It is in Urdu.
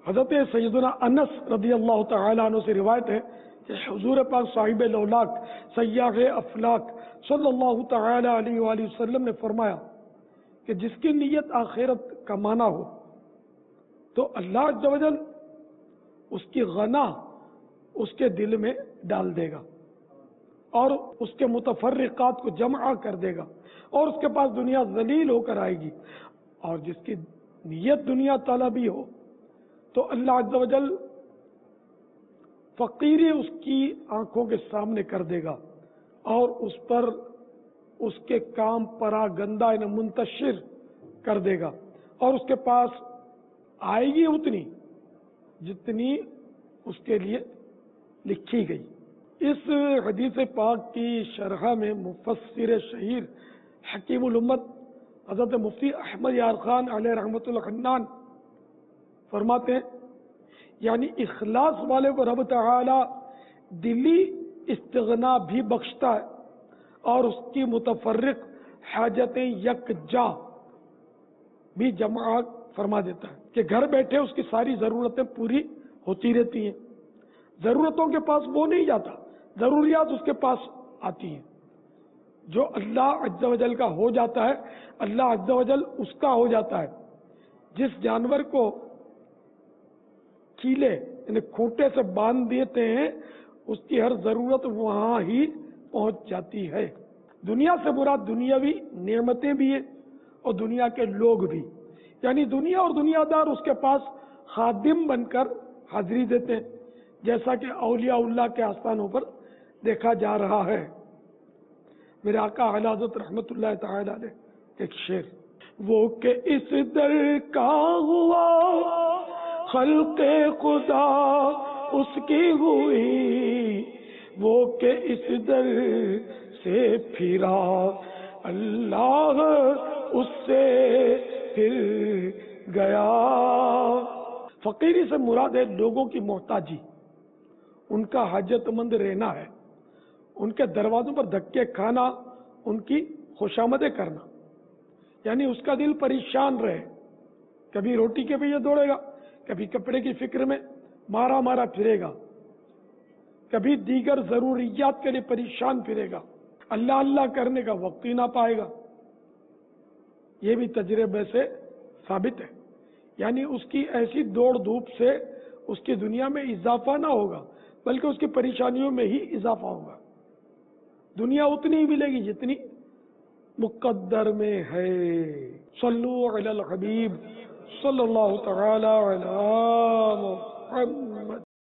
حضرت سیدنا انس رضی اللہ تعالیٰ عنہ سے روایت ہے کہ حضور پاک صاحب لولاک سیاح افلاک صلی اللہ تعالیٰ علیہ وآلہ وسلم نے فرمایا کہ جس کی نیت آخرت کمانا ہو تو اللہ عز و جل اس کی غنا اس کے دل میں ڈال دے گا اور اس کے متفرقات کو جمع کر دے گا اور اس کے پاس دنیا ذلیل ہو کر آئے گی. اور جس کی نیت دنیا طلبی ہو تو اللہ عز و جل فقیری اس کی آنکھوں کے سامنے کر دے گا اور اس پر اس کے کام پراگندہ منتشر کر دے گا اور اس کے پاس آئے گی اتنی جتنی اس کے لیے لکھی گئی. اس حدیث پاک کی شرح میں مفسر شہیر حکیم الامت حضرت مفتی احمد یار خان علیہ رحمۃ اللہ حنان فرماتے ہیں یعنی اخلاص والے کو رب تعالی دلی استغنا بھی بخشتا ہے اور اس کی متفرق حاجتیں یکجا بھی جمع فرما دیتا ہے کہ گھر بیٹھے اس کی ساری ضرورتیں پوری ہوتی رہتی ہیں. ضرورتوں کے پاس وہ نہیں جاتا، ضروریات اس کے پاس آتی ہیں. جو اللہ عز و جل کا ہو جاتا ہے اللہ عز و جل اس کا ہو جاتا ہے. جس جانور کو کیلے یعنی کھوٹے سے باندھ دیتے ہیں اس کی ہر ضرورت وہاں ہی پہنچ جاتی ہے. دنیا سے مراد دنیاوی نعمتیں بھی ہیں اور دنیا کے لوگ بھی، یعنی دنیا اور دنیا دار اس کے پاس خادم بن کر حاضری دیتے ہیں جیسا کہ اولیاء اللہ کے آستانوں پر دیکھا جا رہا ہے. میرے آقا اعلی حضرت رحمت اللہ تعالی علیہ ایک شعر، وہ کہ اس در کا ہوا خلق خدا اس کی ہوئی، وہ کہ اس در سے پھرا اللہ اس سے پھر گیا. فقیری سے مراد ہے لوگوں کی محتاجی، ان کا حاجت مند رہنا ہے، ان کے دروازوں پر دھکے کھانا، ان کی خوشامدیں کرنا، یعنی اس کا دل پریشان رہے، کبھی روٹی کے پیچھے دوڑے گا، کبھی کپڑے کی فکر میں مارا مارا پھرے گا، کبھی دیگر ضروریات کے لیے پریشان پھرے گا، اللہ اللہ کرنے کا وقت ہی نہ پائے گا. یہ بھی تجربے سے ثابت ہے. یعنی اس کی ایسی دوڑ دھوپ سے اس کی دنیا میں اضافہ نہ ہوگا بلکہ اس کی پریشانیوں میں ہی اضافہ ہوگا. دنیا اتنی ہی ملے گی جتنی مقدر میں ہے. صلو علی الحبیب صلی اللہ تعالی علی محمد.